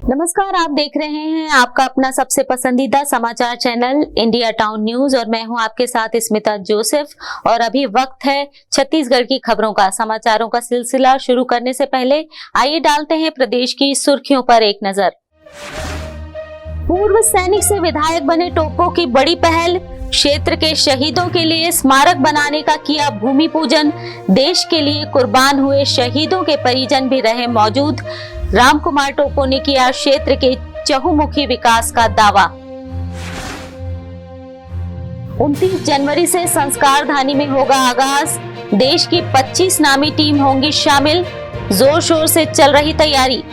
नमस्कार, आप देख रहे हैं आपका अपना सबसे पसंदीदा समाचार चैनल इंडिया टाउन न्यूज और मैं हूं आपके साथ स्मिता जोसेफ। और अभी वक्त है छत्तीसगढ़ की खबरों का। समाचारों का सिलसिला शुरू करने से पहले आइए डालते हैं प्रदेश की सुर्खियों पर एक नजर। पूर्व सैनिक से विधायक बने टोप्पो की बड़ी पहल, क्षेत्र के शहीदों के लिए स्मारक बनाने का किया भूमि पूजन। देश के लिए कुर्बान हुए शहीदों के परिजन भी रहे मौजूद। रामकुमार टोप्पो ने किया क्षेत्र के चहुमुखी विकास का दावा। 29 जनवरी से संस्कार धानी में होगा आगाज। देश की 25 नामी टीम होंगी शामिल। जोर शोर से चल रही तैयारी।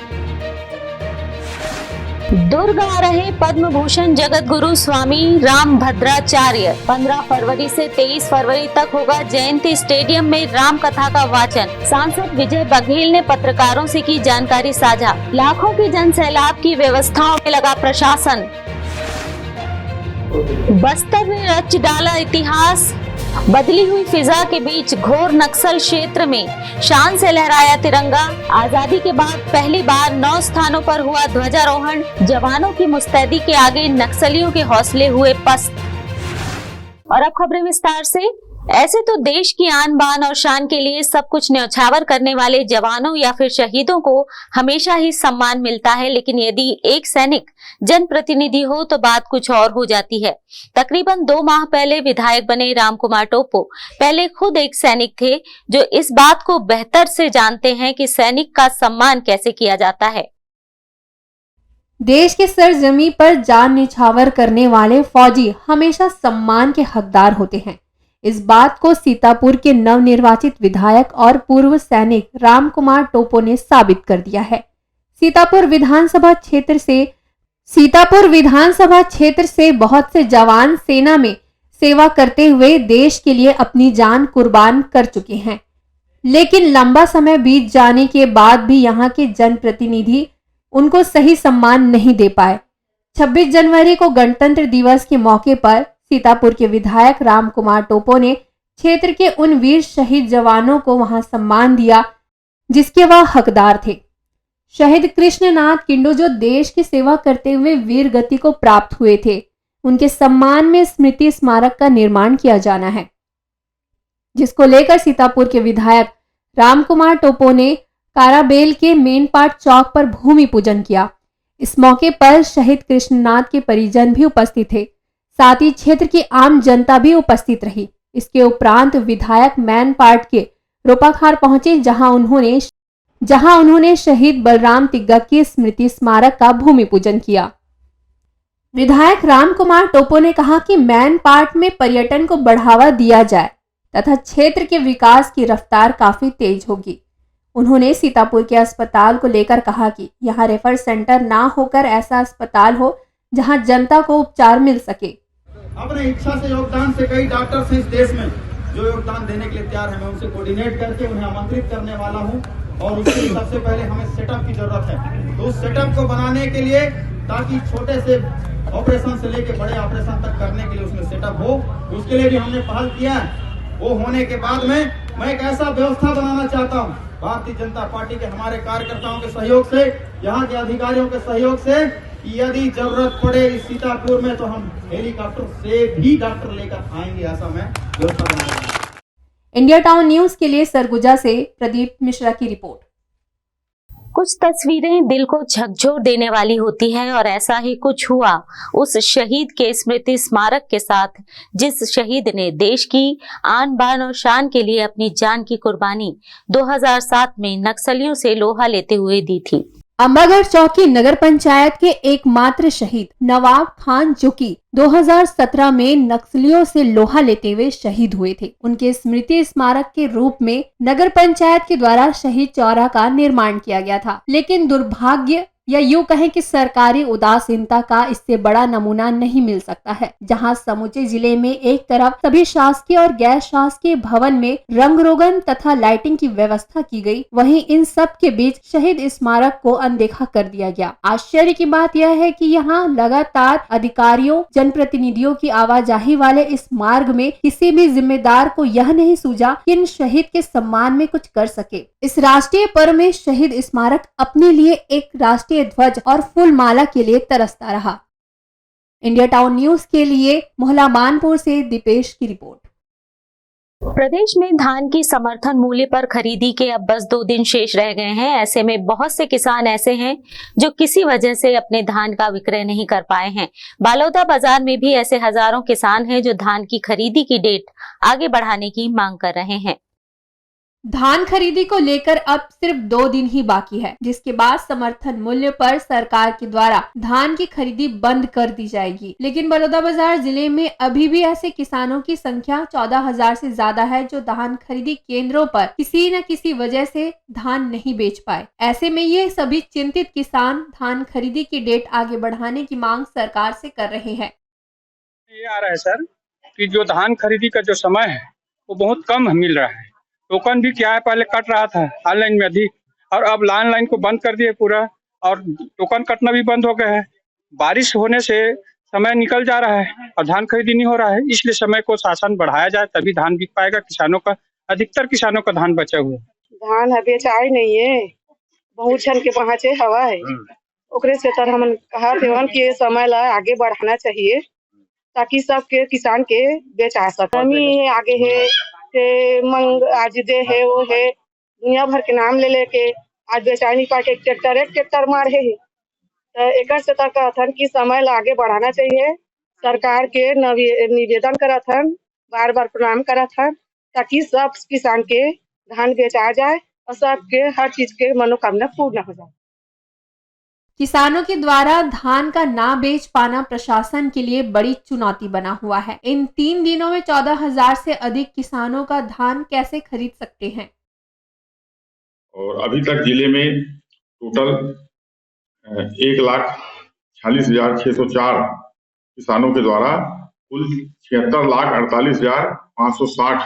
दुर्ग आ रहे पद्म भूषण जगत गुरु स्वामी रामभद्राचार्य। 15 फरवरी से 23 फरवरी तक होगा जयंती स्टेडियम में राम कथा का वाचन। सांसद विजय बघेल ने पत्रकारों से की जानकारी साझा। लाखों की जन सैलाब की व्यवस्थाओं में लगा प्रशासन। बस्तर ने रच डाला इतिहास। बदली हुई फिजा के बीच घोर नक्सल क्षेत्र में शान से लहराया तिरंगा। आजादी के बाद पहली बार 9 स्थानों पर हुआ ध्वजारोहण। जवानों की मुस्तैदी के आगे नक्सलियों के हौसले हुए पस्त। और अब खबरें विस्तार से। ऐसे तो देश की आन बान और शान के लिए सब कुछ न्यौछावर करने वाले जवानों या फिर शहीदों को हमेशा ही सम्मान मिलता है, लेकिन यदि एक सैनिक जनप्रतिनिधि हो तो बात कुछ और हो जाती है। तकरीबन 2 माह पहले विधायक बने रामकुमार टोप्पो पहले खुद एक सैनिक थे, जो इस बात को बेहतर से जानते हैं कि सैनिक का सम्मान कैसे किया जाता है। देश के सरजमी पर जान निछावर करने वाले फौजी हमेशा सम्मान के हकदार होते हैं। इस बात को सीतापुर के नवनिर्वाचित विधायक और पूर्व सैनिक रामकुमार टोप्पो ने साबित कर दिया है। सीतापुर विधानसभा क्षेत्र से बहुत से जवान सेना में सेवा करते हुए देश के लिए अपनी जान कुर्बान कर चुके हैं, लेकिन लंबा समय बीत जाने के बाद भी यहाँ के जनप्रतिनिधि उनको सही सम्मान नहीं दे पाए। 26 जनवरी को गणतंत्र दिवस के मौके पर सीतापुर के विधायक रामकुमार टोप्पो ने क्षेत्र के उन वीर शहीद जवानों को वहां सम्मान दिया जिसके वह हकदार थे। शहीद कृष्णनाथ किंडो जो देश की सेवा करते हुए वीर गति को प्राप्त हुए थे, उनके सम्मान में स्मृति स्मारक का निर्माण किया जाना है, जिसको लेकर सीतापुर के विधायक रामकुमार टोप्पो ने काराबेल के मेन पार्ट चौक पर भूमि पूजन किया। इस मौके पर शहीद कृष्णनाथ के परिजन भी उपस्थित थे, साथ ही क्षेत्र की आम जनता भी उपस्थित रही। इसके उपरांत विधायक मैन पार्ट के रोपाखार पहुंचे, जहां उन्होंने शहीद बलराम तिग्गा के स्मृति स्मारक का भूमि पूजन किया। विधायक रामकुमार टोप्पो ने कहा कि मैन पार्ट में पर्यटन को बढ़ावा दिया जाए तथा क्षेत्र के विकास की रफ्तार काफी तेज होगी। उन्होंने सीतापुर के अस्पताल को लेकर कहा कि यहाँ रेफर सेंटर ना होकर ऐसा अस्पताल हो जहां जनता को उपचार मिल सके। अपने इच्छा से योगदान से कई डॉक्टर्स इस देश में जो योगदान देने के लिए तैयार है, मैं उनसे कोऑर्डिनेट करके उन्हें आमंत्रित करने वाला हूं। और उसके लिए सबसे पहले हमें सेटअप की जरूरत है, तो उस सेटअप को बनाने के लिए, ताकि छोटे से ऑपरेशन से लेके बड़े ऑपरेशन तक करने के लिए उसमें सेटअप हो, उसके लिए भी हमने पहल किया है। वो होने के बाद में मैं एक ऐसा व्यवस्था बनाना चाहता हूँ, भारतीय जनता पार्टी के हमारे कार्यकर्ताओं के सहयोग से, यहाँ के अधिकारियों के सहयोग से, यदि जरूरत पड़े इस सीतापुर में तो हम हेलीकॉप्टर से भी डॉक्टर लेकर आएंगे, ऐसा मैं व्यवस्था बनाऊंगा। इंडिया टाउन न्यूज के लिए सरगुजा से प्रदीप मिश्रा की रिपोर्ट। कुछ तस्वीरें दिल को झकझोर देने वाली होती है और ऐसा ही कुछ हुआ उस शहीद के स्मृति स्मारक के साथ, जिस शहीद ने देश की आन बान और शान के लिए अपनी जान की कुर्बानी 2007 में नक्सलियों से लोहा लेते हुए दी थी। अंबागढ़ चौकी नगर पंचायत के एकमात्र शहीद नवाब खान, जो कि 2017 में नक्सलियों से लोहा लेते हुए शहीद हुए थे, उनके स्मृति स्मारक के रूप में नगर पंचायत के द्वारा शहीद चौरा का निर्माण किया गया था, लेकिन दुर्भाग्य या यूँ कहें कि सरकारी उदासीनता का इससे बड़ा नमूना नहीं मिल सकता है, जहां समूचे जिले में एक तरफ सभी शासकीय और गैर शासकीय भवन में रंग रोगन तथा लाइटिंग की व्यवस्था की गई, वहीं इन सब के बीच शहीद स्मारक को अनदेखा कर दिया गया। आश्चर्य की बात यह है कि यहाँ लगातार अधिकारियों, जनप्रतिनिधियों की आवाजाही वाले इस मार्ग में किसी भी जिम्मेदार को यह नहीं सूझा कि इन शहीद के सम्मान में कुछ कर सके। इस राष्ट्रीय पर्व में शहीद स्मारक अपने लिए एक राष्ट्रीय ध्वज और फूल माला के लिए तरसता रहा। इंडिया टाउन न्यूज के लिए मोहला मानपुर से दीपेश की रिपोर्ट। प्रदेश में धान की समर्थन मूल्य पर खरीदी के अब बस 2 दिन शेष रह गए हैं। ऐसे में बहुत से किसान ऐसे हैं जो किसी वजह से अपने धान का विक्रय नहीं कर पाए हैं। बालोदा बाजार में भी ऐसे हजारों किसान हैं जो धान की खरीदी की डेट आगे बढ़ाने की मांग कर रहे हैं। धान खरीदी को लेकर अब सिर्फ 2 दिन ही बाकी है, जिसके बाद समर्थन मूल्य पर सरकार के द्वारा धान की खरीदी बंद कर दी जाएगी। लेकिन बलौदाबाजार जिले में अभी भी ऐसे किसानों की संख्या 14,000 से ज्यादा है जो धान खरीदी केंद्रों पर किसी न किसी वजह से धान नहीं बेच पाए। ऐसे में ये सभी चिंतित किसान धान खरीदी की डेट आगे बढ़ाने की मांग सरकार से कर रहे हैं। ये आ रहा है सर कि जो धान खरीदी का जो समय है वो बहुत कम मिल रहा है। टोकन भी क्या है, पहले कट रहा था ऑनलाइन में अधिक, और अब ऑनलाइन को बंद कर दिए पूरा, और टोकन कटना भी बंद हो गया है। बारिश होने से समय निकल जा रहा है और धान खरीदी नहीं हो रहा है, इसलिए समय को शासन बढ़ाया जाए तभी धान बिक पाएगा। किसानों का, अधिकतर किसानों का धान बचा हुआ धान है बेचाई नहीं है, बहुत जन के पहुँचे हवा है। ओकरे से तर हमन कहा थे कि समय ला आगे बढ़ाना चाहिए ताकि सबके किसान के बेचा सके। आगे है के मंग आज दे है वो है, दुनिया भर के नाम ले लेके आज बेचाई नहीं पाके ट्रैक्टर मार है। तो एक से तक कहथन कि समय ला आगे बढ़ाना चाहिए। सरकार के निवेदन करथन, बार बार प्रणाम करथन ताकि सब किसान के धान बेचा जाए और सबके हर चीज के मनोकामना पूर्ण हो जाए। किसानों के द्वारा धान का ना बेच पाना प्रशासन के लिए बड़ी चुनौती बना हुआ है। इन 3 दिनों में 14,000 से अधिक किसानों का धान कैसे खरीद सकते हैं? और अभी तक जिले में टोटल 1,46,604 किसानों के द्वारा कुल 76,48,560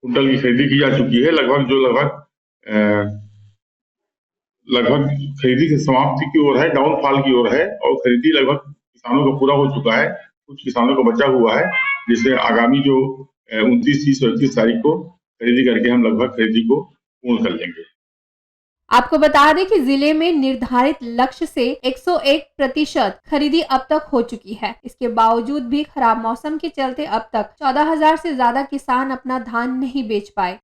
कुंटल की खरीदी की जा चुकी है। लगभग खरीदी की समाप्ति की ओर है, डाउनफॉल की ओर है, और खरीदी लगभग किसानों का पूरा हो चुका है। कुछ किसानों का बचा हुआ है, जिसे आगामी जो 29, 30 और 31 तारीख को खरीदी करके हम लगभग खरीदी को पूर्ण कर लेंगे। आपको बता दें कि जिले में निर्धारित लक्ष्य से 101% खरीदी अब तक हो चुकी है। इसके बावजूद भी खराब मौसम के चलते अब तक 14,000 से ज्यादा किसान अपना धान नहीं बेच पाए।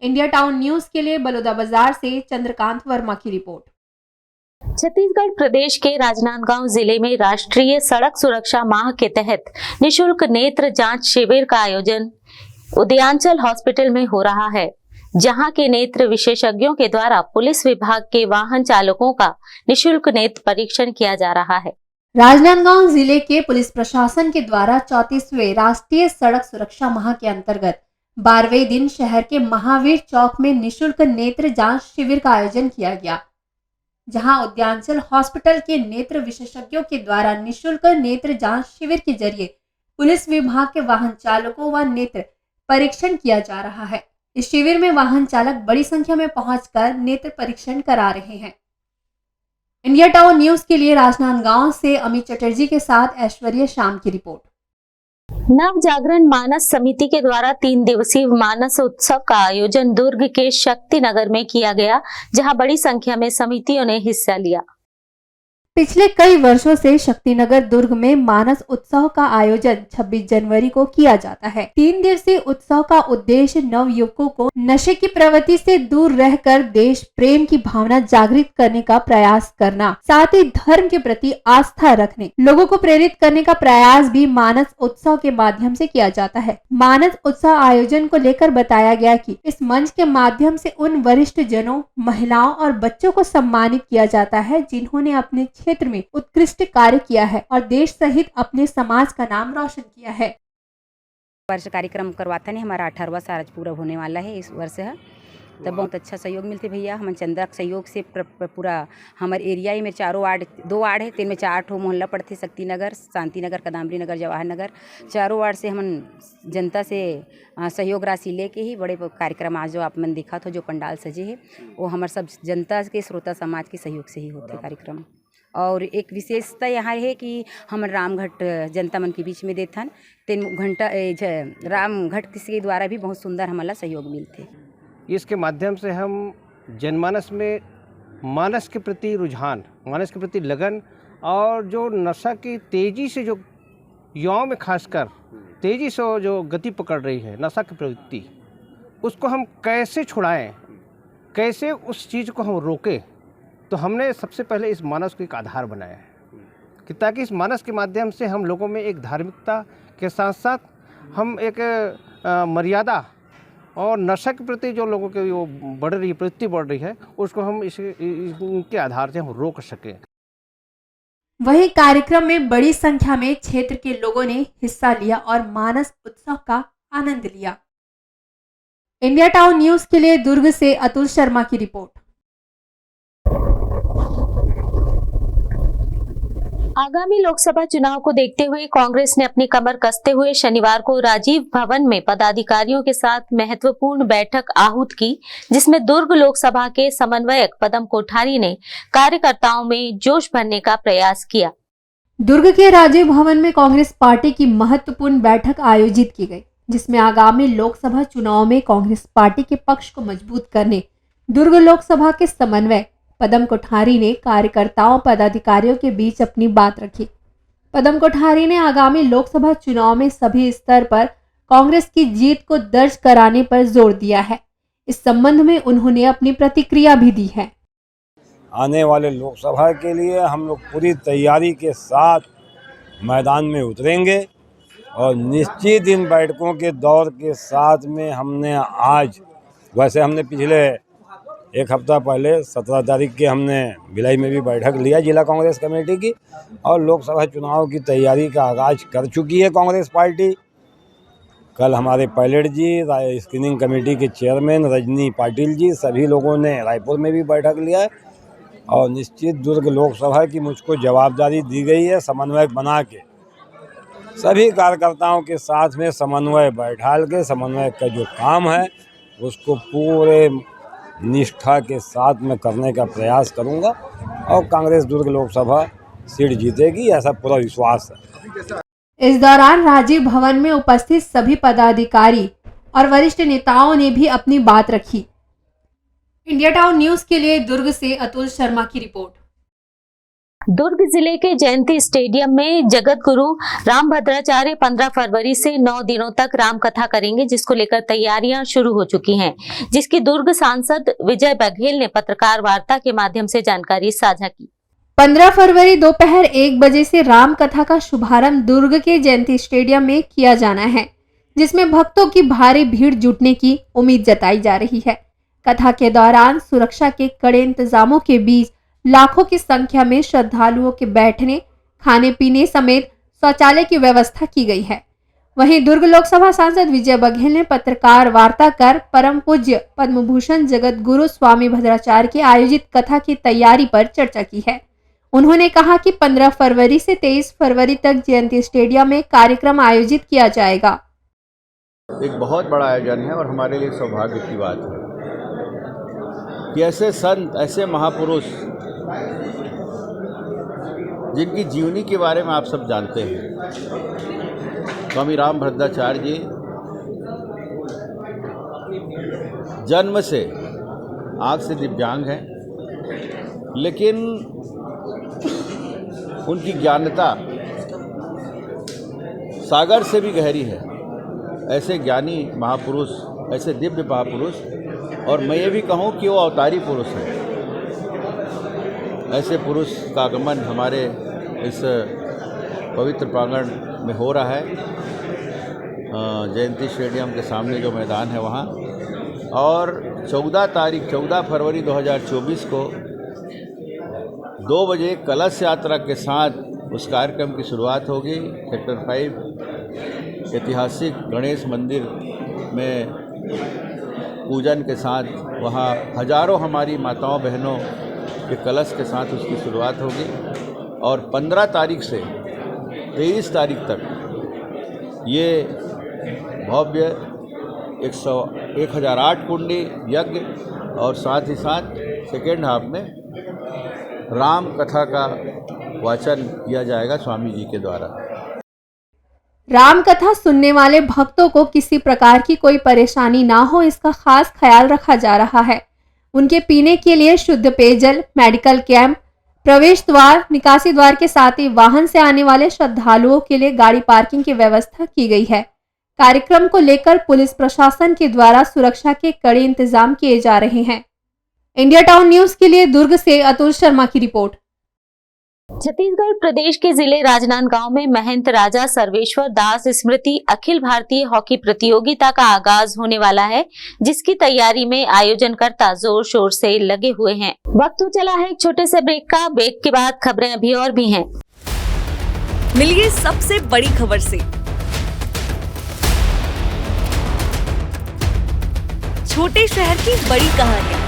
इंडिया टाउन न्यूज के लिए बलौदाबाजार से चंद्रकांत वर्मा की रिपोर्ट। छत्तीसगढ़ प्रदेश के राजनांदगांव जिले में राष्ट्रीय सड़क सुरक्षा माह के तहत निशुल्क नेत्र जांच शिविर का आयोजन उदयांचल हॉस्पिटल में हो रहा है, जहां के नेत्र विशेषज्ञों के द्वारा पुलिस विभाग के वाहन चालकों का निशुल्क नेत्र परीक्षण किया जा रहा है। राजनांदगांव जिले के पुलिस प्रशासन के द्वारा 34वें राष्ट्रीय सड़क सुरक्षा माह के अंतर्गत 12वें दिन शहर के महावीर चौक में निशुल्क नेत्र जांच शिविर का आयोजन किया गया, जहां उद्यांचल हॉस्पिटल के नेत्र विशेषज्ञों के द्वारा निशुल्क नेत्र जांच शिविर के जरिए पुलिस विभाग के वाहन चालकों व नेत्र परीक्षण किया जा रहा है। इस शिविर में वाहन चालक बड़ी संख्या में पहुंचकर नेत्र परीक्षण करा रहे हैं। इंडिया टाउन न्यूज के लिए राजनांदगांव से अमित चटर्जी के साथ ऐश्वर्या शाम की रिपोर्ट। नव जागरण मानस समिति के द्वारा 3 दिवसीय मानस उत्सव का आयोजन दुर्ग के शक्ति नगर में किया गया, जहां बड़ी संख्या में समितियों ने हिस्सा लिया। पिछले कई वर्षों से शक्तिनगर दुर्ग में मानस उत्सव का आयोजन 26 जनवरी को किया जाता है। 3 दिवसीय उत्सव का उद्देश्य नव युवकों को नशे की प्रवृत्ति से दूर रहकर देश प्रेम की भावना जागृत करने का प्रयास करना, साथ ही धर्म के प्रति आस्था रखने, लोगों को प्रेरित करने का प्रयास भी मानस उत्सव के माध्यम से किया जाता है। मानस उत्सव आयोजन को लेकर बताया गया कि इस मंच के माध्यम से उन वरिष्ठ जनों, महिलाओं और बच्चों को सम्मानित किया जाता है जिन्होंने अपने क्षेत्र में उत्कृष्ट कार्य किया है और देश सहित अपने समाज का नाम रोशन किया है। वर्ष कार्यक्रम करवाते हैं, हमारा 18वां साल पूरा होने वाला है इस वर्ष है। तब बहुत अच्छा सहयोग मिलते भैया, हम चंद्रा के सहयोग से पूरा हमारे एरिया में 4 वार्ड 2 वार्ड है, 3 में 4 ठो मोहल्ला पड़ते, शक्ति नगर, शांति नगर, कदमरी नगर, जवाहर नगर, 4 वार्ड से हम जनता से सहयोग राशि लेके ही बड़े कार्यक्रम आज जो आप मन देखा था, जो पंडाल सजे है वो हमारे सब जनता के श्रोता समाज के सहयोग से ही होते कार्यक्रम। और एक विशेषता यहाँ है कि हम रामघट जनता मन के बीच में देथन 3 घंटा रामघट के द्वारा भी बहुत सुंदर हमारा सहयोग मिलते। इसके माध्यम से हम जनमानस में मानस के प्रति रुझान, मानस के प्रति लगन और जो नशा की तेज़ी से जो युवाओं में खासकर तेज़ी से जो गति पकड़ रही है नशा की प्रवृत्ति, उसको हम कैसे छुड़ाएं, कैसे उस चीज़ को हम रोकें। तो हमने सबसे पहले इस मानस को एक आधार बनाया है कि ताकि इस मानस के माध्यम से हम लोगों में एक धार्मिकता के साथ साथ हम एक मर्यादा और नशा के प्रति जो लोगों की वो बढ़ रही प्रवृत्ति बढ़ रही है उसको हम इनके आधार से हम रोक सकें। वहीं कार्यक्रम में बड़ी संख्या में क्षेत्र के लोगों ने हिस्सा लिया और मानस उत्सव का आनंद लिया। इंडिया टाउन न्यूज के लिए दुर्ग से अतुल शर्मा की रिपोर्ट। आगामी लोकसभा चुनाव को देखते हुए कांग्रेस ने अपनी कमर कसते हुए शनिवार को राजीव भवन में पदाधिकारियों के साथ महत्वपूर्ण बैठक आहूत की, जिसमें दुर्ग लोकसभा के समन्वयक पदम कोठारी ने कार्यकर्ताओं में जोश भरने का प्रयास किया। दुर्ग के राजीव भवन में कांग्रेस पार्टी की महत्वपूर्ण बैठक आयोजित की गई, जिसमें आगामी लोकसभा चुनाव में कांग्रेस पार्टी के पक्ष को मजबूत करने दुर्ग लोकसभा के समन्वयक पदम कोठारी ने कार्यकर्ताओं पदाधिकारियों के बीच अपनी बात रखी। पदम कोठारी ने आगामी लोकसभा चुनाव में सभी स्तर पर कांग्रेस की जीत को दर्ज कराने पर जोर दिया है। इस संबंध में उन्होंने अपनी प्रतिक्रिया भी दी है। आने वाले लोकसभा के लिए हम लोग पूरी तैयारी के साथ मैदान में उतरेंगे और निश्चित इन बैठकों के दौर के साथ में हमने आज, वैसे हमने पिछले एक हफ्ता पहले 17 तारीख के हमने भिलाई में भी बैठक लिया जिला कांग्रेस कमेटी की, और लोकसभा चुनाव की तैयारी का आगाज कर चुकी है कांग्रेस पार्टी। कल हमारे पायलट जी, स्क्रीनिंग कमेटी के चेयरमैन रजनी पाटिल जी, सभी लोगों ने रायपुर में भी बैठक लिया है और निश्चित दुर्ग लोकसभा की मुझको जवाबदारी दी गई है समन्वयक बना के सभी कार्यकर्ताओं के साथ में समन्वय बैठाल के समन्वय का जो काम है उसको पूरे निष्ठा के साथ में करने का प्रयास करूंगा और कांग्रेस दुर्ग लोकसभा सीट जीतेगी, ऐसा पूरा विश्वास है। इस दौरान राजीव भवन में उपस्थित सभी पदाधिकारी और वरिष्ठ नेताओं ने भी अपनी बात रखी। इंडिया टाउन न्यूज के लिए दुर्ग से अतुल शर्मा की रिपोर्ट। दुर्ग जिले के जयंती स्टेडियम में जगत गुरु रामभद्राचार्य 15 फरवरी से 9 दिनों तक राम कथा करेंगे, जिसको लेकर तैयारियां शुरू हो चुकी हैं, जिसकी दुर्ग सांसद विजय बघेल ने पत्रकार वार्ता के माध्यम से जानकारी साझा की। 15 फरवरी दोपहर 1 बजे से राम कथा का शुभारंभ दुर्ग के जयंती स्टेडियम में किया जाना है, जिसमें भक्तों की भारी भीड़ जुटने की उम्मीद जताई जा रही है। कथा के दौरान सुरक्षा के कड़े इंतजामों के बीच लाखों की संख्या में श्रद्धालुओं के बैठने, खाने पीने समेत शौचालय की व्यवस्था की गई है। वहीं दुर्ग लोकसभा सांसद विजय बघेल ने पत्रकार वार्ता कर परम पूज्य पद्म भूषण जगत गुरु स्वामी भद्राचार्य की आयोजित कथा की तैयारी पर चर्चा की है। उन्होंने कहा कि 15 फरवरी से 23 फरवरी तक जयंती स्टेडियम में कार्यक्रम आयोजित किया जाएगा। एक बहुत बड़ा आयोजन है और हमारे लिए सौभाग्य की बात है कि ऐसे संत, ऐसे महापुरुष जिनकी जीवनी के बारे में आप सब जानते हैं, स्वामी राम भद्राचार्य जी जन्म से आँख से दिव्यांग हैं, लेकिन उनकी ज्ञानता सागर से भी गहरी है। ऐसे ज्ञानी महापुरुष, ऐसे दिव्य महापुरुष, और मैं ये भी कहूँ कि वो अवतारी पुरुष हैं। ऐसे पुरुष का आगमन हमारे इस पवित्र प्रांगण में हो रहा है, जयंती स्टेडियम के सामने जो मैदान है वहाँ, और 14 फरवरी 2024 को 2 बजे कलश यात्रा के साथ उस कार्यक्रम की शुरुआत होगी। सेक्टर 5 ऐतिहासिक गणेश मंदिर में पूजन के साथ वहाँ हजारों हमारी माताओं बहनों के कलश के साथ उसकी शुरुआत होगी, और 15 तारीख से 23 तारीख तक ये भव्य 1008 कुंडी यज्ञ और साथ ही साथ सेकेंड हाफ में राम कथा का वाचन किया जाएगा स्वामी जी के द्वारा। राम कथा सुनने वाले भक्तों को किसी प्रकार की कोई परेशानी ना हो, इसका खास ख्याल रखा जा रहा है। उनके पीने के लिए शुद्ध पेयजल, मेडिकल कैंप, प्रवेश द्वार, निकासी द्वार के साथ ही वाहन से आने वाले श्रद्धालुओं के लिए गाड़ी पार्किंग की व्यवस्था की गई है। कार्यक्रम को लेकर पुलिस प्रशासन के द्वारा सुरक्षा के कड़े इंतजाम किए जा रहे हैं। इंडिया टाउन न्यूज के लिए दुर्ग से अतुल शर्मा की रिपोर्ट। छत्तीसगढ़ प्रदेश के जिले राजनांदगांव में महंत राजा सर्वेश्वर दास स्मृति अखिल भारतीय हॉकी प्रतियोगिता का आगाज होने वाला है, जिसकी तैयारी में आयोजनकर्ता जोर शोर से लगे हुए हैं। वक्त हो चला है एक छोटे से ब्रेक का। ब्रेक के बाद खबरें अभी और भी हैं। मिलिए सबसे बड़ी खबर से। छोटे शहर की बड़ी कहानियां,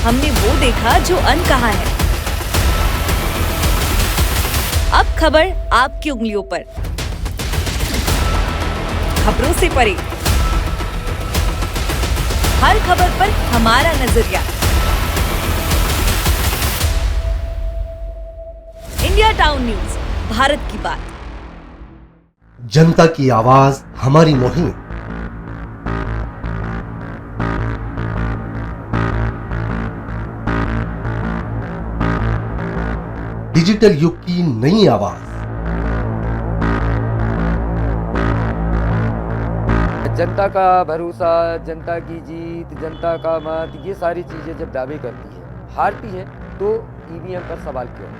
हमने वो देखा जो अनकहा है। अब खबर आपकी उंगलियों पर, खबरों से परे, हर खबर पर हमारा नजरिया। इंडिया टाउन न्यूज, भारत की बात। जनता की आवाज हमारी मुहिम। डिजिटल युग की नई आवाज। जनता का भरोसा, जनता की जीत, जनता का मत, ये सारी चीजें जब दावे करती है, हारती है, तो ईवीएम पर सवाल क्यों?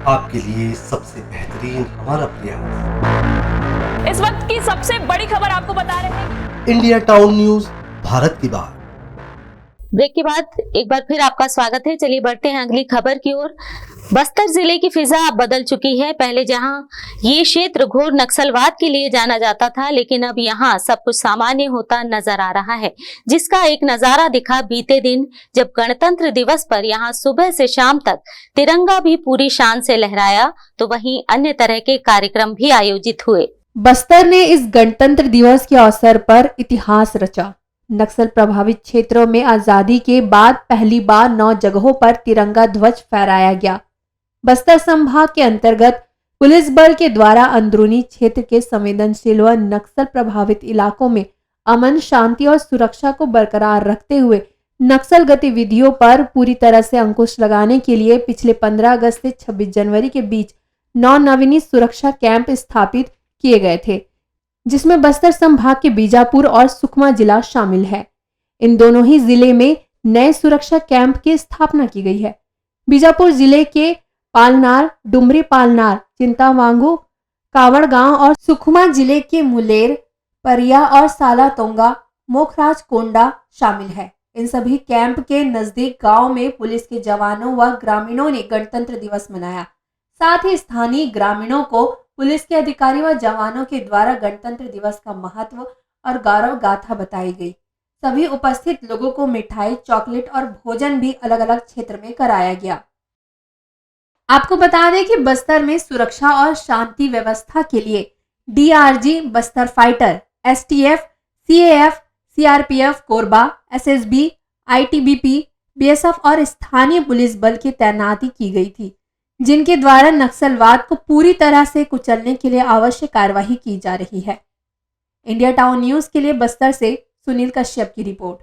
आपके लिए सबसे बेहतरीन हमारा प्रयास। इस वक्त की सबसे बड़ी खबर आपको बता रहे हैं। इंडिया टाउन न्यूज, भारत की बात। ब्रेक के बाद एक बार फिर आपका स्वागत है। चलिए बढ़ते हैं अगली खबर की ओर। बस्तर जिले की फिजा अब बदल चुकी है। पहले जहां ये क्षेत्र घोर नक्सलवाद के लिए जाना जाता था, लेकिन अब यहां सब कुछ सामान्य होता नजर आ रहा है, जिसका एक नजारा दिखा बीते दिन, जब गणतंत्र दिवस पर यहां सुबह से शाम तक तिरंगा भी पूरी शान से लहराया, तो वहीं अन्य तरह के कार्यक्रम भी आयोजित हुए। बस्तर ने इस गणतंत्र दिवस के अवसर पर इतिहास रचा। नक्सल प्रभावित क्षेत्रों में आजादी के बाद पहली बार 9 जगहों पर तिरंगा ध्वज फहराया गया। बस्तर संभाग के अंतर्गत पुलिस बल के द्वारा अंदरूनी क्षेत्र के संवेदनशील व नक्सल प्रभावित इलाकों में अमन, शांति और सुरक्षा को बरकरार रखते हुए नक्सल गतिविधियों पर पूरी तरह से अंकुश लगाने के लिए पिछले 15 अगस्त से 26 जनवरी के बीच 9 नवीनी सुरक्षा कैंप स्थापित किए गए थे, जिसमें बस्तर संभाग के बीजापुर और सुकमा जिला शामिल है। इन दोनों ही जिले में नए सुरक्षा कैंप की स्थापना की गई है। बीजापुर जिले के पालनार, डुमरी पालनार, चिंतावांगू, कावड़ गांव और सुकमा जिले के मुलेर, परिया और साला तोंगा, मोखराज कोंडा शामिल है। इन सभी कैंप के नजदीक गांव में पुलिस के जवानों व ग्रामीणों ने गणतंत्र दिवस मनाया। साथ ही स्थानीय ग्रामीणों को पुलिस के अधिकारी व जवानों के द्वारा गणतंत्र दिवस का महत्व और गौरव गाथा बताई गई। सभी उपस्थित लोगों को मिठाई, चॉकलेट और भोजन भी अलग अलग क्षेत्र में कराया गया। आपको बता दें कि बस्तर में सुरक्षा और शांति व्यवस्था के लिए DRG, Bastar fighter, STF, CAF, CRPF, Korba, SSB, ITBP, BSF और स्थानीय पुलिस बल की तैनाती की गई थी, जिनके द्वारा नक्सलवाद को पूरी तरह से कुचलने के लिए आवश्यक कार्यवाही की जा रही है। इंडिया टाउन न्यूज के लिए बस्तर से सुनील कश्यप की रिपोर्ट।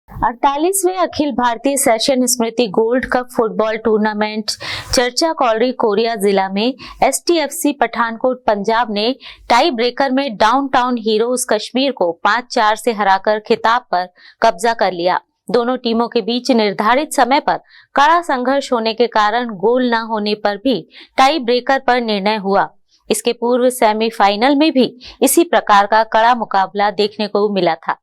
48वें अखिल भारतीय सेशन स्मृति गोल्ड कप फुटबॉल टूर्नामेंट चर्चा कॉलरी कोरिया जिला में एसटीएफसी पठानकोट पंजाब ने टाई ब्रेकर में डाउनटाउन हीरोज कश्मीर को 5-4 से हराकर खिताब पर कब्जा कर लिया। दोनों टीमों के बीच निर्धारित समय पर कड़ा संघर्ष होने के कारण गोल न होने पर भी टाई ब्रेकर पर निर्णय हुआ। इसके पूर्व सेमीफाइनल में भी इसी प्रकार का कड़ा मुकाबला देखने को मिला था।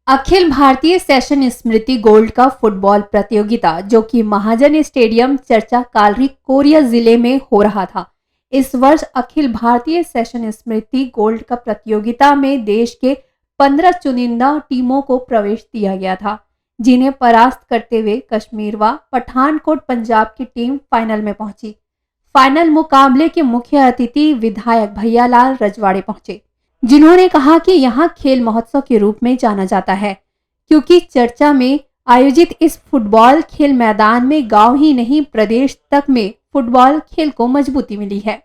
अखिल भारतीय सेशन स्मृति गोल्ड कप फुटबॉल प्रतियोगिता, जो कि महाजन स्टेडियम चर्चा कालरी कोरिया जिले में हो रहा था, इस वर्ष अखिल भारतीय सेशन स्मृति गोल्ड कप प्रतियोगिता में देश के 15 चुनिंदा टीमों को प्रवेश दिया गया था, जिन्हें परास्त करते हुए कश्मीर व पठानकोट पंजाब की टीम फाइनल में पहुंची। फाइनल मुकाबले के मुख्य अतिथि विधायक भैयालाल रजवाड़े पहुंचे, जिन्होंने कहा कि यहां खेल महोत्सव के रूप में जाना जाता है, क्योंकि चर्चा में आयोजित इस फुटबॉल खेल मैदान में गांव ही नहीं प्रदेश तक में फुटबॉल खेल को मजबूती मिली है।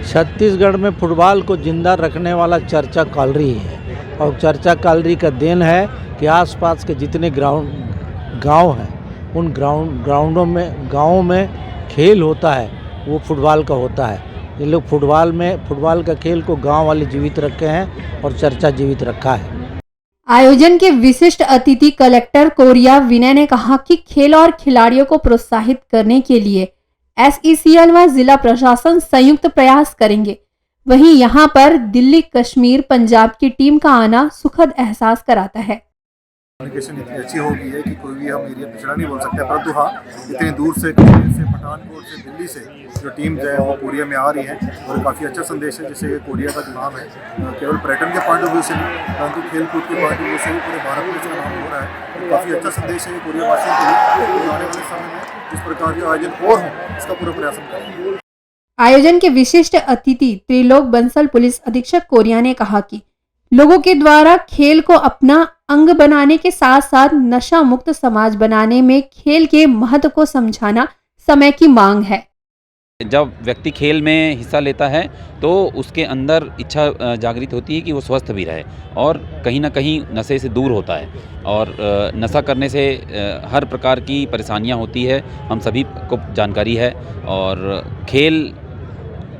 छत्तीसगढ़ में फुटबॉल को जिंदा रखने वाला चर्चा कॉलरी है और चर्चा कॉलरी का देन है कि आसपास के जितने गांव हैं उन गांवों में खेल होता है वो फुटबॉल का होता है। ये लोग फुटबॉल का खेल को गांव वाले जीवित रखे हैं और चर्चा जीवित रखा है। आयोजन के विशिष्ट अतिथि कलेक्टर कोरिया विनय ने कहा कि खेल और खिलाड़ियों को प्रोत्साहित करने के लिए SECL व जिला प्रशासन संयुक्त प्रयास करेंगे। वहीं यहां पर दिल्ली, कश्मीर, पंजाब की टीम का आना सुखद एहसास कराता है। कम्युनिकेशन इतनी अच्छी हो गई है कि कोई भी हम एरिया पिछड़ा नहीं बोल सकते, परंतु हाँ इतनी दूर से कश्मीर से, पठानकोट से, दिल्ली से जो टीम जो है वो कोरिया में आ रही है और काफ़ी अच्छा संदेश है। जैसे कोरिया का जो नाम है केवल पर्यटन के पॉइंट ऑफ व्यू से नहीं परंतु खेल कूद के पॉइंट ऑफ व्यू से भी पूरे भारत में इसका नाम हो रहा है। तो काफ़ी अच्छा संदेश है कोरिया वासियों के लिए। आने वाले समय में इस प्रकार के आयोजन और हों इसका पूरा प्रयास हम करेंगे। आयोजन के विशिष्ट अतिथि त्रिलोक बंसल पुलिस अधीक्षक कोरिया ने कहा कि लोगों के द्वारा खेल को अपना अंग बनाने के साथ साथ नशा मुक्त समाज बनाने में खेल के महत्व को समझाना समय की मांग है। जब व्यक्ति खेल में हिस्सा लेता है तो उसके अंदर इच्छा जागृत होती है कि वो स्वस्थ भी रहे और कहीं ना कहीं नशे से दूर होता है। और नशा करने से हर प्रकार की परेशानियां होती है, हम सभी को जानकारी है। और खेल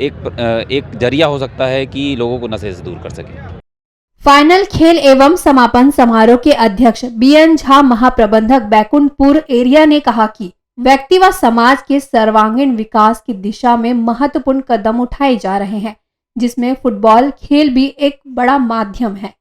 एक जरिया हो सकता है कि लोगों को नशे से दूर कर सके। फाइनल खेल एवं समापन समारोह के अध्यक्ष BN झा महाप्रबंधक बैकुंठपुर एरिया ने कहा कि व्यक्ति व समाज के सर्वांगीण विकास की दिशा में महत्वपूर्ण कदम उठाए जा रहे हैं, जिसमें फुटबॉल खेल भी एक बड़ा माध्यम है।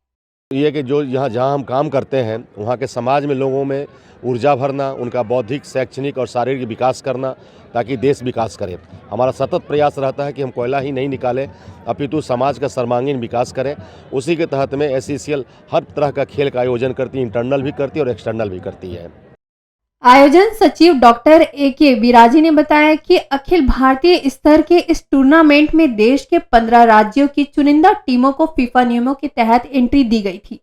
ये कि जो जहाँ हम काम करते हैं वहाँ के समाज में लोगों में ऊर्जा भरना, उनका बौद्धिक, शैक्षणिक और शारीरिक विकास करना ताकि देश विकास करे। हमारा सतत प्रयास रहता है कि हम कोयला ही नहीं निकालें अपितु समाज का सर्वांगीण विकास करें। उसी के तहत में SECL हर तरह का खेल का आयोजन करती है, इंटरनल भी करती है और एक्सटर्नल भी करती है। आयोजन सचिव डॉक्टर AK बिराजी ने बताया कि अखिल भारतीय स्तर के इस टूर्नामेंट में देश के 15 राज्यों की चुनिंदा टीमों को FIFA नियमों के तहत एंट्री दी गई थी।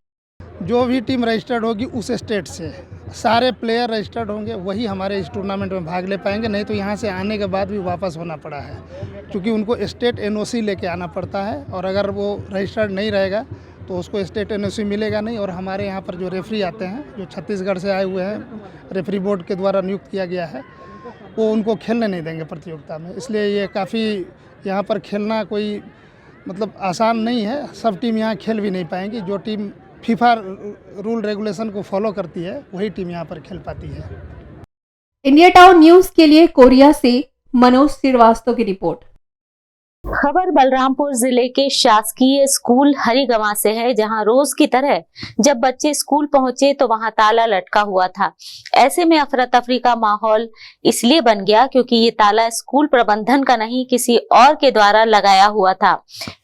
जो भी टीम रजिस्टर्ड होगी उस स्टेट से सारे प्लेयर रजिस्टर्ड होंगे, वही हमारे इस टूर्नामेंट में भाग ले पाएंगे। नहीं तो यहाँ से आने के बाद भी वापस होना पड़ा है, क्योंकि उनको स्टेट NOC लेके आना पड़ता है और अगर वो रजिस्टर्ड नहीं रहेगा तो उसको स्टेट NOC मिलेगा नहीं। और हमारे यहाँ पर जो रेफरी आते हैं, जो छत्तीसगढ़ से आए हुए हैं, रेफरी बोर्ड के द्वारा नियुक्त किया गया है, वो उनको खेलने नहीं देंगे प्रतियोगिता में। इसलिए ये काफ़ी यहाँ पर खेलना कोई मतलब आसान नहीं है। सब टीम यहाँ खेल भी नहीं पाएंगी। जो टीम FIFA रूल रेगुलेशन को फॉलो करती है वही टीम यहाँ पर खेल पाती है। इंडिया टाउन न्यूज के लिए कोरिया से मनोज श्रीवास्तव की रिपोर्ट। खबर बलरामपुर जिले के शासकीय स्कूल हरिगवां से है, जहां रोज की तरह जब बच्चे स्कूल पहुंचे तो वहां ताला लटका हुआ था। ऐसे में अफरा तफरी का माहौल इसलिए बन गया क्योंकि ये ताला स्कूल प्रबंधन का नहीं किसी और के द्वारा लगाया हुआ था।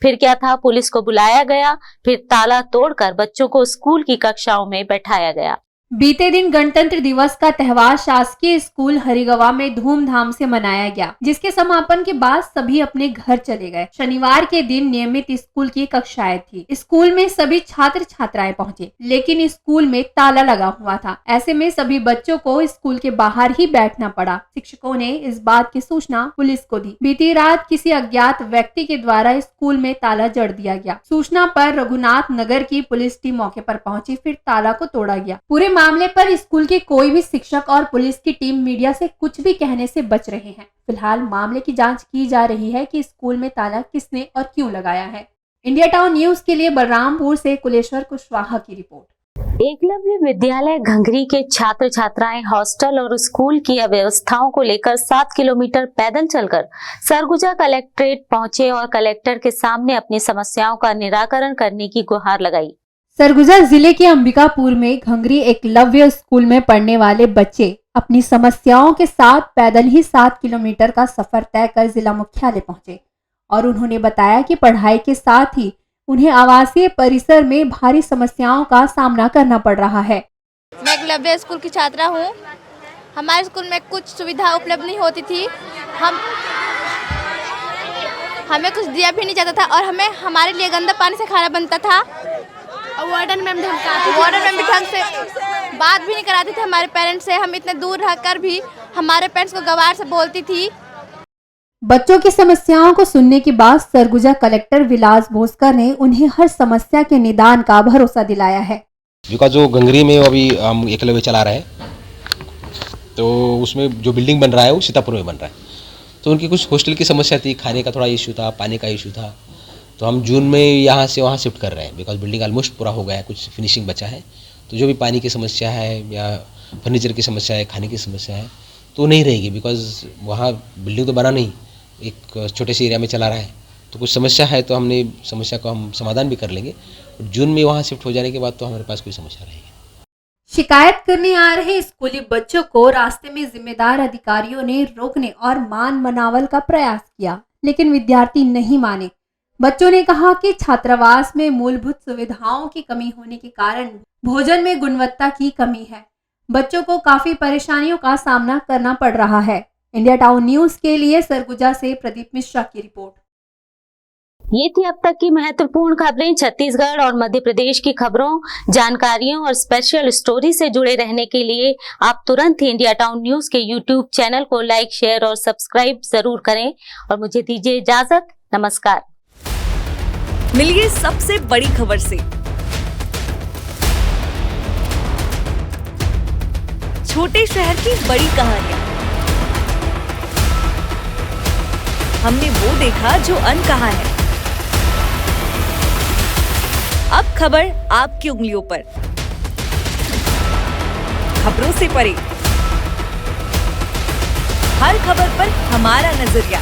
फिर क्या था, पुलिस को बुलाया गया, फिर ताला तोड़कर बच्चों को स्कूल की कक्षाओं में बैठाया गया। बीते दिन गणतंत्र दिवस का त्यौहार शासकीय स्कूल हरिगवां में धूमधाम से मनाया गया, जिसके समापन के बाद सभी अपने घर चले गए। शनिवार के दिन नियमित स्कूल की कक्षाएं थी। स्कूल में सभी छात्र छात्राएं पहुंचे, लेकिन स्कूल में ताला लगा हुआ था। ऐसे में सभी बच्चों को स्कूल के बाहर ही बैठना पड़ा। शिक्षकों ने इस बात की सूचना पुलिस को दी। बीती रात किसी अज्ञात व्यक्ति के द्वारा स्कूल में ताला जड़ दिया गया। सूचना पर रघुनाथ नगर की पुलिस टीम मौके पर पहुंची, फिर ताला को तोड़ा गया। पूरे मामले पर स्कूल के कोई भी शिक्षक और पुलिस की टीम मीडिया से कुछ भी कहने से बच रहे हैं। फिलहाल मामले की जांच की जा रही है कि स्कूल में ताला किसने और क्यों लगाया है। इंडिया टाउन न्यूज के लिए बलरामपुर से कुलेश्वर कुशवाहा की रिपोर्ट। एकलव्य विद्यालय घंगरी के छात्र छात्राएं हॉस्टल और स्कूल की अव्यवस्थाओं को लेकर 7 किलोमीटर पैदल चलकर सरगुजा कलेक्ट्रेट पहुंचे और कलेक्टर के सामने अपनी समस्याओं का निराकरण करने की गुहार लगाई। सरगुजा जिले के अंबिकापुर में घंगरी एकलव्य स्कूल में पढ़ने वाले बच्चे अपनी समस्याओं के साथ पैदल ही 7 किलोमीटर का सफर तय कर जिला मुख्यालय पहुंचे और उन्होंने बताया कि पढ़ाई के साथ ही उन्हें आवासीय परिसर में भारी समस्याओं का सामना करना पड़ रहा है। मैं एकलव्य स्कूल की छात्रा हूं। हमारे स्कूल में कुछ सुविधा उपलब्ध नहीं होती थी। हमें कुछ दिया भी नहीं जाता था और हमारे लिए गंदा पानी से खाना बनता था। और वार्डन मैम भी ढंग से बात भी नहीं कराते थे हमारे पेरेंट्स से। हम इतने दूर रहकर भी हमारे पेरेंट्स को गवार से बोलती थी। बच्चों की समस्याओं को सुनने के बाद सरगुजा कलेक्टर विलास भोसकर ने उन्हें हर समस्या के निदान का भरोसा दिलाया है। जो गंगरी में अभी हम एकलव्य चला रहे हैं, तो उसमें जो बिल्डिंग बन रहा है वो सीतापुर में बन रहा है। तो उनकी कुछ हॉस्टल की समस्या थी, खाने का थोड़ा इशू था, पानी का इशू था। तो हम जून में यहाँ से वहाँ शिफ्ट कर रहे हैं, बिकॉज बिल्डिंग ऑलमोस्ट पूरा हो गया है, कुछ फिनिशिंग बचा है। तो जो भी पानी की समस्या है या फर्नीचर की समस्या है, खाने की समस्या है, तो नहीं रहेगी, बिकॉज वहाँ बिल्डिंग तो बना नहीं, एक छोटे से एरिया में चला रहा है। तो कुछ समस्या है तो हमने समस्या को हम समाधान भी कर लेंगे। जून में वहाँ शिफ्ट हो जाने के बाद तो हमारे पास कोई समस्या रहेगी। शिकायत करने आ रहे स्कूली बच्चों को रास्ते में जिम्मेदार अधिकारियों ने रोकने और मान मनावल का प्रयास किया, लेकिन विद्यार्थी नहीं माने। बच्चों ने कहा कि छात्रावास में मूलभूत सुविधाओं की कमी होने के कारण भोजन में गुणवत्ता की कमी है। बच्चों को काफी परेशानियों का सामना करना पड़ रहा है। इंडिया टाउन न्यूज के लिए सरगुजा से प्रदीप मिश्रा की रिपोर्ट। ये थी अब तक की महत्वपूर्ण खबरें। छत्तीसगढ़ और मध्य प्रदेश की खबरों, जानकारियों और स्पेशल स्टोरी से जुड़े रहने के लिए आप तुरंत ही इंडिया टाउन न्यूज के यूट्यूब चैनल को लाइक, शेयर और सब्सक्राइब जरूर करें और मुझे दीजिए इजाजत। नमस्कार। मिलिए सबसे बड़ी खबर से। छोटे शहर की बड़ी कहानियां, हमने वो देखा जो अनकहा है। अब खबर आपकी उंगलियों पर, खबरों से परे, हर खबर पर हमारा नजरिया।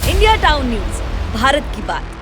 इंडिया टाउन न्यूज, भारत की बात।